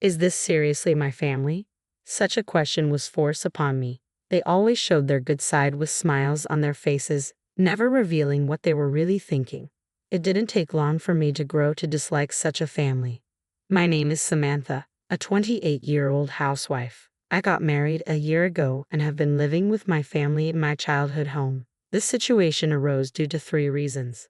Is this seriously my family? Such a question was forced upon me. They always showed their good side with smiles on their faces, never revealing what they were really thinking. It didn't take long for me to grow to dislike such a family. My name is Samantha, a 28-year-old housewife. I got married a year ago and have been living with my family in my childhood home. This situation arose due to 3 reasons.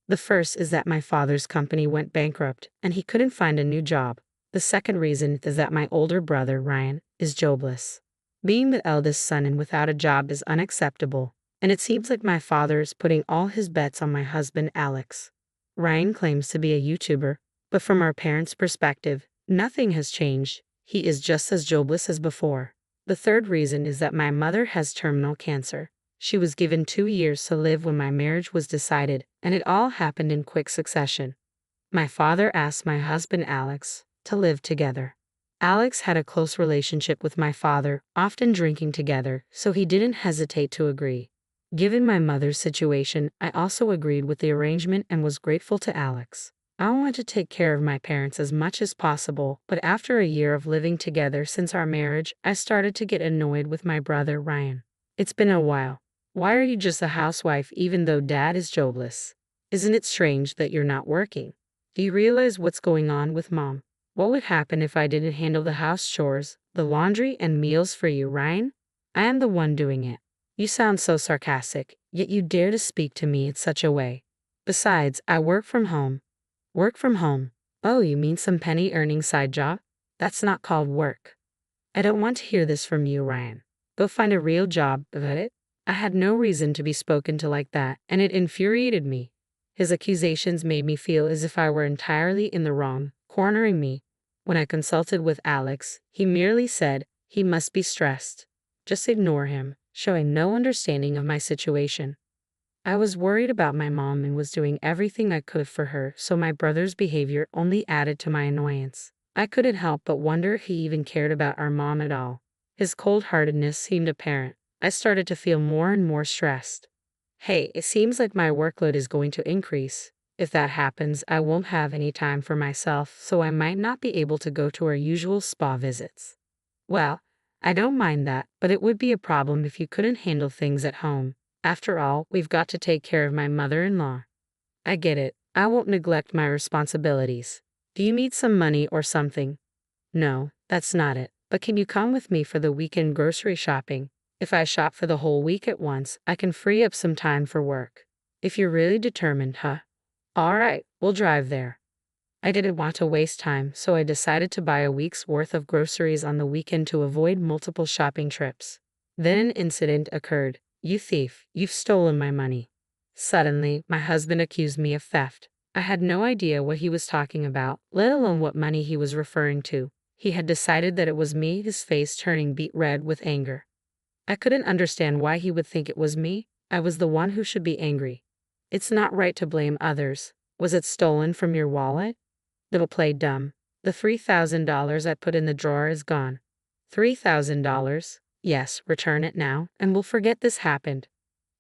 The first is that my father's company went bankrupt and he couldn't find a new job. The second reason is that my older brother, Ryan, is jobless. Being the eldest son and without a job is unacceptable, and it seems like my father is putting all his bets on my husband, Alex. Ryan claims to be a YouTuber, but from our parents' perspective, nothing has changed. He is just as jobless as before. The third reason is that my mother has terminal cancer. She was given 2 years to live when my marriage was decided, and it all happened in quick succession. My father asked my husband, Alex, to live together. Alex had a close relationship with my father, often drinking together, so he didn't hesitate to agree. Given my mother's situation, I also agreed with the arrangement and was grateful to Alex. I wanted to take care of my parents as much as possible, but after a year of living together since our marriage, I started to get annoyed with my brother, Ryan. It's been a while. Why are you just a housewife even though dad is jobless? Isn't it strange that you're not working? Do you realize what's going on with mom? What would happen if I didn't handle the house chores, the laundry, and meals for you, Ryan? I am the one doing it. You sound so sarcastic, yet you dare to speak to me in such a way. Besides, I work from home. Work from home? Oh, you mean some penny-earning side job? That's not called work. I don't want to hear this from you, Ryan. Go find a real job, got it? I had no reason to be spoken to like that, and it infuriated me. His accusations made me feel as if I were entirely in the wrong, cornering me. When I consulted with Alex, he merely said, he must be stressed. Just ignore him, showing no understanding of my situation. I was worried about my mom and was doing everything I could for her, so my brother's behavior only added to my annoyance. I couldn't help but wonder if he even cared about our mom at all. His cold-heartedness seemed apparent. I started to feel more and more stressed. Hey, it seems like my workload is going to increase. If that happens, I won't have any time for myself, so I might not be able to go to our usual spa visits. Well, I don't mind that, but it would be a problem if you couldn't handle things at home. After all, we've got to take care of my mother-in-law. I get it. I won't neglect my responsibilities. Do you need some money or something? No, that's not it. But can you come with me for the weekend grocery shopping? If I shop for the whole week at once, I can free up some time for work. If you're really determined, huh? All right, we'll drive there. I didn't want to waste time, so I decided to buy a week's worth of groceries on the weekend to avoid multiple shopping trips. Then an incident occurred. You thief, you've stolen my money. Suddenly, my husband accused me of theft. I had no idea what he was talking about, let alone what money he was referring to. He had decided that it was me, his face turning beet red with anger. I couldn't understand why he would think it was me. I was the one who should be angry. It's not right to blame others. Was it stolen from your wallet? Don't play dumb. The $3,000 I put in the drawer is gone. $3,000? Yes, return it now, and we'll forget this happened.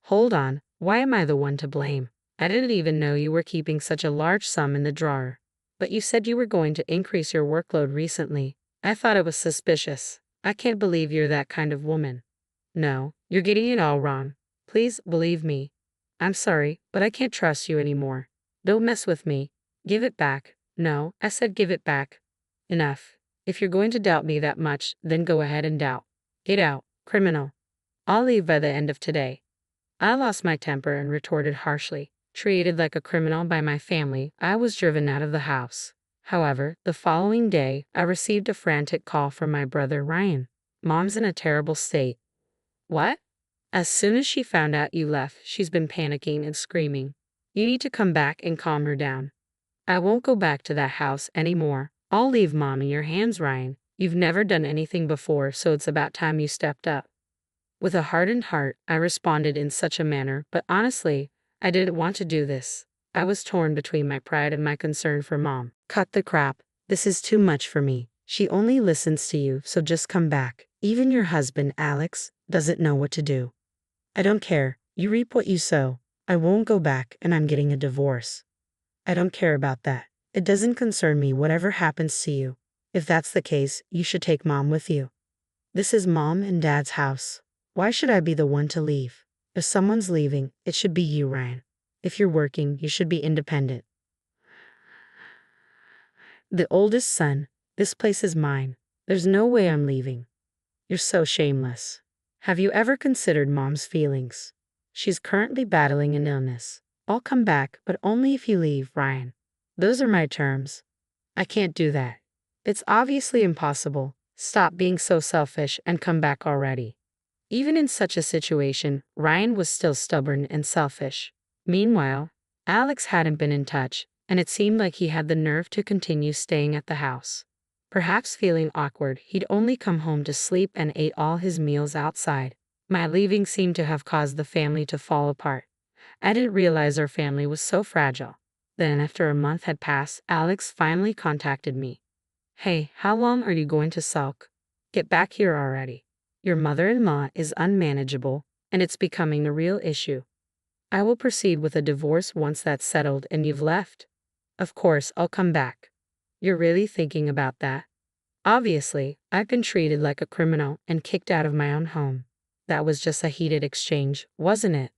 Hold on, why am I the one to blame? I didn't even know you were keeping such a large sum in the drawer. But you said you were going to increase your workload recently. I thought it was suspicious. I can't believe you're that kind of woman. No, you're getting it all wrong. Please believe me. I'm sorry, but I can't trust you anymore. Don't mess with me. Give it back. No, I said give it back. Enough. If you're going to doubt me that much, then go ahead and doubt. Get out, criminal. I'll leave by the end of today. I lost my temper and retorted harshly. Treated like a criminal by my family, I was driven out of the house. However, the following day, I received a frantic call from my brother Ryan. Mom's in a terrible state. What? As soon as she found out you left, she's been panicking and screaming. You need to come back and calm her down. I won't go back to that house anymore. I'll leave Mom in your hands, Ryan. You've never done anything before, so it's about time you stepped up. With a hardened heart, I responded in such a manner, but honestly, I didn't want to do this. I was torn between my pride and my concern for Mom. Cut the crap. This is too much for me. She only listens to you, so just come back. Even your husband, Alex, doesn't know what to do. I don't care. You reap what you sow. I won't go back, and I'm getting a divorce. I don't care about that. It doesn't concern me whatever happens to you. If that's the case, you should take Mom with you. This is Mom and Dad's house. Why should I be the one to leave? If someone's leaving, it should be you, Ryan. If you're working, you should be independent. The oldest son, this place is mine. There's no way I'm leaving. You're so shameless. Have you ever considered Mom's feelings? She's currently battling an illness. I'll come back, but only if you leave, Ryan. Those are my terms. I can't do that. It's obviously impossible. Stop being so selfish and come back already. Even in such a situation, Ryan was still stubborn and selfish. Meanwhile, Alex hadn't been in touch, and it seemed like he had the nerve to continue staying at the house. Perhaps feeling awkward, he'd only come home to sleep and ate all his meals outside. My leaving seemed to have caused the family to fall apart. I didn't realize our family was so fragile. Then, after a month had passed, Alex finally contacted me. Hey, how long are you going to sulk? Get back here already. Your mother-in-law is unmanageable, and it's becoming a real issue. I will proceed with a divorce once that's settled and you've left. Of course, I'll come back. You're really thinking about that? Obviously, I've been treated like a criminal and kicked out of my own home. That was just a heated exchange, wasn't it?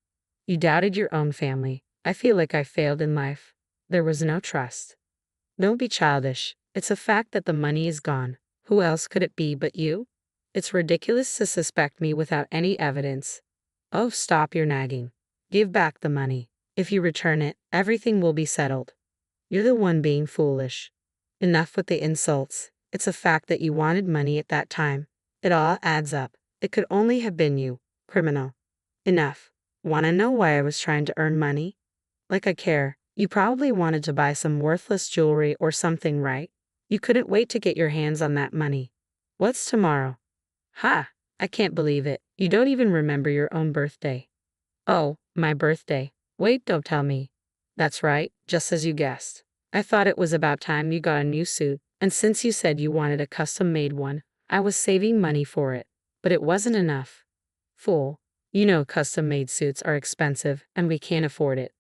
You doubted your own family. I feel like I failed in life. There was no trust. Don't be childish. It's a fact that the money is gone. Who else could it be but you? It's ridiculous to suspect me without any evidence. Oh, stop your nagging. Give back the money. If you return it, everything will be settled. You're the one being foolish. Enough with the insults. It's a fact that you wanted money at that time. It all adds up. It could only have been you, criminal. Enough. Wanna know why I was trying to earn money? Like I care. You probably wanted to buy some worthless jewelry or something, right? You couldn't wait to get your hands on that money. What's tomorrow? Ha! I can't believe it. You don't even remember your own birthday. Oh, my birthday. Wait, don't tell me. That's right, just as you guessed. I thought it was about time you got a new suit, and since you said you wanted a custom-made one, I was saving money for it. But it wasn't enough. Fool. You know custom-made suits are expensive, and we can't afford it.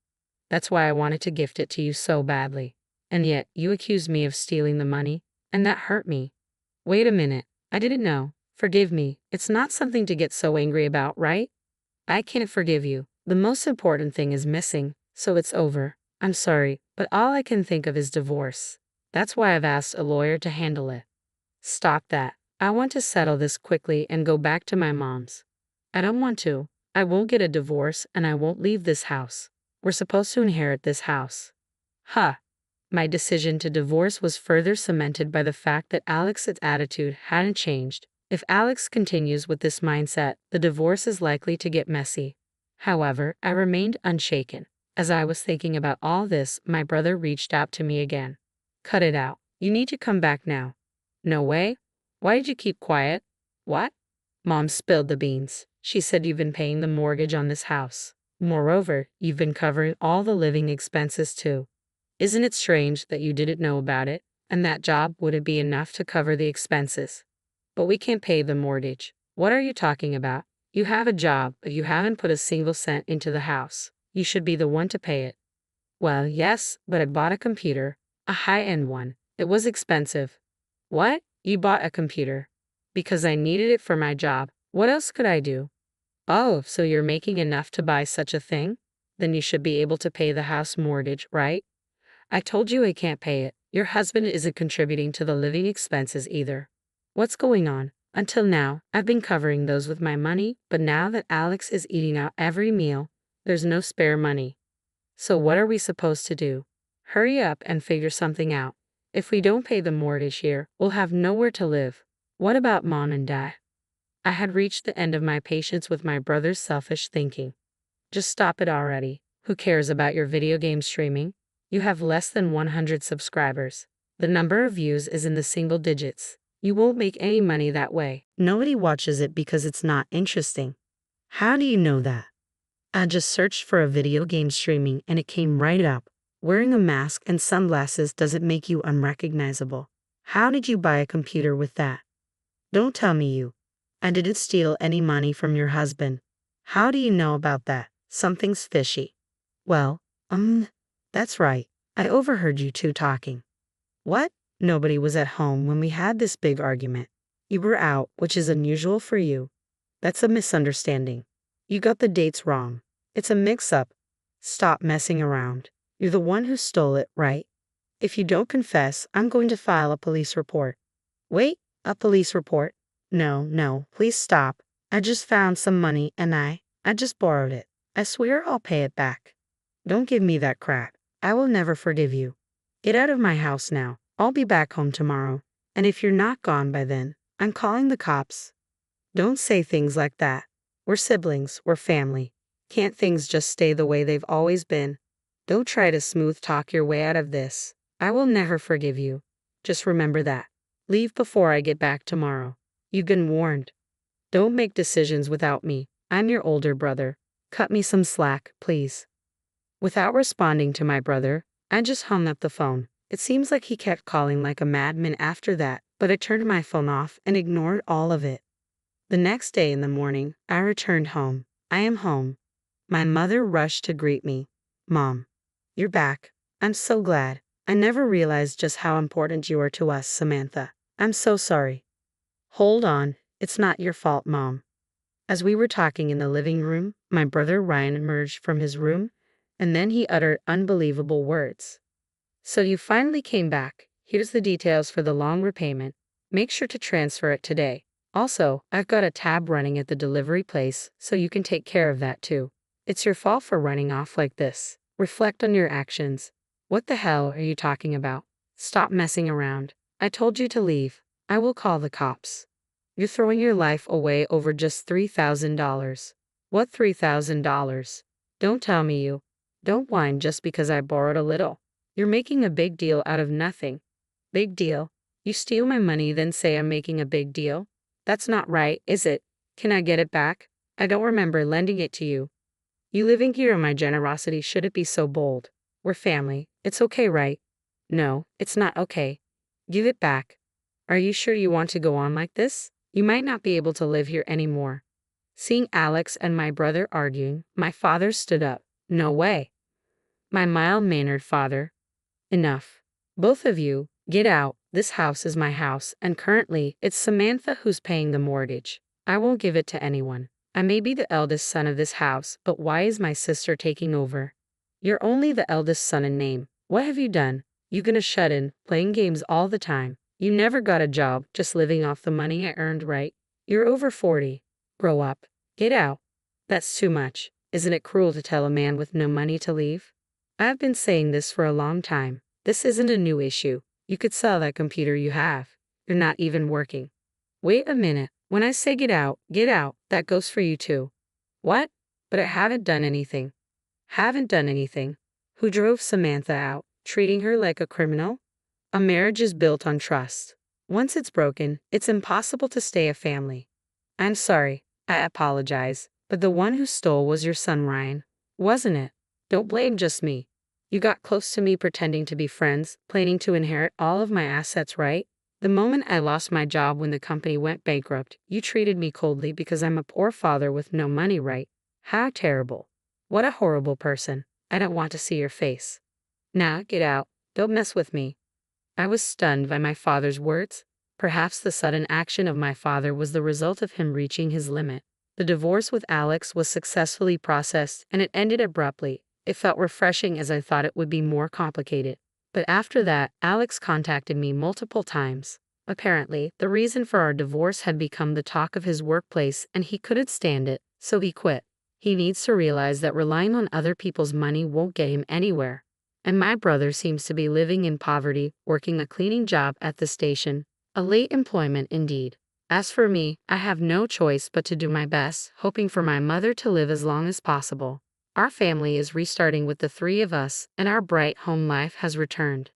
That's why I wanted to gift it to you so badly. And yet, you accused me of stealing the money, and that hurt me. Wait a minute. I didn't know. Forgive me. It's not something to get so angry about, right? I can't forgive you. The most important thing is missing, so it's over. I'm sorry, but all I can think of is divorce. That's why I've asked a lawyer to handle it. Stop that. I want to settle this quickly and go back to my mom's. I don't want to. I won't get a divorce and I won't leave this house. We're supposed to inherit this house. Huh. My decision to divorce was further cemented by the fact that Alex's attitude hadn't changed. If Alex continues with this mindset, the divorce is likely to get messy. However, I remained unshaken. As I was thinking about all this, my brother reached out to me again. Cut it out. You need to come back now. No way. Why did you keep quiet? What? Mom spilled the beans. She said you've been paying the mortgage on this house. Moreover, you've been covering all the living expenses too. Isn't it strange that you didn't know about it, and that job wouldn't be enough to cover the expenses? But we can't pay the mortgage. What are you talking about? You have a job, but you haven't put a single cent into the house. You should be the one to pay it. Well, yes, but I bought a computer, a high-end one. It was expensive. What? You bought a computer? Because I needed it for my job. What else could I do? Oh, so you're making enough to buy such a thing? Then you should be able to pay the house mortgage, right? I told you I can't pay it. Your husband isn't contributing to the living expenses either. What's going on? Until now, I've been covering those with my money, but now that Alex is eating out every meal, there's no spare money. So what are we supposed to do? Hurry up and figure something out. If we don't pay the mortgage here, we'll have nowhere to live. What about Mom and Dad? I had reached the end of my patience with my brother's selfish thinking. Just stop it already. Who cares about your video game streaming? You have less than 100 subscribers. The number of views is in the single digits. You won't make any money that way. Nobody watches it because it's not interesting. How do you know that? I just searched for a video game streaming and it came right up. Wearing a mask and sunglasses doesn't make you unrecognizable. How did you buy a computer with that? Don't tell me you. I didn't steal any money from your husband. How do you know about that? Something's fishy. Well, that's right. I overheard you two talking. What? Nobody was at home when we had this big argument. You were out, which is unusual for you. That's a misunderstanding. You got the dates wrong. It's a mix-up. Stop messing around. You're the one who stole it, right? If you don't confess, I'm going to file a police report. Wait, a police report? No, please stop. I just found some money and I just borrowed it. I swear I'll pay it back. Don't give me that crap. I will never forgive you. Get out of my house now. I'll be back home tomorrow. And if you're not gone by then, I'm calling the cops. Don't say things like that. We're siblings, we're family. Can't things just stay the way they've always been? Don't try to smooth talk your way out of this. I will never forgive you. Just remember that. Leave before I get back tomorrow. You've been warned. Don't make decisions without me. I'm your older brother. Cut me some slack, please. Without responding to my brother, I just hung up the phone. It seems like he kept calling like a madman after that, but I turned my phone off and ignored all of it. The next day in the morning, I returned home. I am home. My mother rushed to greet me. Mom, you're back. I'm so glad. I never realized just how important you are to us, Samantha. I'm so sorry. Hold on, it's not your fault, Mom. As we were talking in the living room, my brother Ryan emerged from his room, and then he uttered unbelievable words. So you finally came back. Here's the details for the loan repayment. Make sure to transfer it today. Also, I've got a tab running at the delivery place, so you can take care of that too. It's your fault for running off like this. Reflect on your actions. What the hell are you talking about? Stop messing around. I told you to leave. I will call the cops. You're throwing your life away over just $3,000. What $3,000? Don't tell me you. Don't whine just because I borrowed a little. You're making a big deal out of nothing. Big deal? You steal my money then say I'm making a big deal? That's not right, is it? Can I get it back? I don't remember lending it to you. You living here on my generosity shouldn't be so bold. We're family. It's okay, right? No, it's not okay. Give it back. Are you sure you want to go on like this? You might not be able to live here anymore. Seeing Alex and my brother arguing, my father stood up. No way. My mild-mannered father. Enough. Both of you, get out. This house is my house, and currently, it's Samantha who's paying the mortgage. I won't give it to anyone. I may be the eldest son of this house, but why is my sister taking over? You're only the eldest son in name. What have you done? You gonna shut in, playing games all the time. You never got a job, just living off the money I earned, right? You're over 40. Grow up. Get out. That's too much. Isn't it cruel to tell a man with no money to leave? I've been saying this for a long time. This isn't a new issue. You could sell that computer you have. You're not even working. Wait a minute. When I say get out, that goes for you too. What? But I haven't done anything. Haven't done anything. Who drove Samantha out, treating her like a criminal? A marriage is built on trust. Once it's broken, it's impossible to stay a family. I'm sorry. I apologize. But the one who stole was your son Ryan, wasn't it? Don't blame just me. You got close to me pretending to be friends, planning to inherit all of my assets, right? The moment I lost my job when the company went bankrupt, you treated me coldly because I'm a poor father with no money, right? How terrible. What a horrible person. I don't want to see your face. Now, get out. Don't mess with me. I was stunned by my father's words. Perhaps the sudden action of my father was the result of him reaching his limit. The divorce with Alex was successfully processed, and it ended abruptly. It felt refreshing as I thought it would be more complicated. But after that, Alex contacted me multiple times. Apparently, the reason for our divorce had become the talk of his workplace and he couldn't stand it, so he quit. He needs to realize that relying on other people's money won't get him anywhere. And my brother seems to be living in poverty, working a cleaning job at the station. A late employment indeed. As for me, I have no choice but to do my best, hoping for my mother to live as long as possible. Our family is restarting with the three of us, and our bright home life has returned.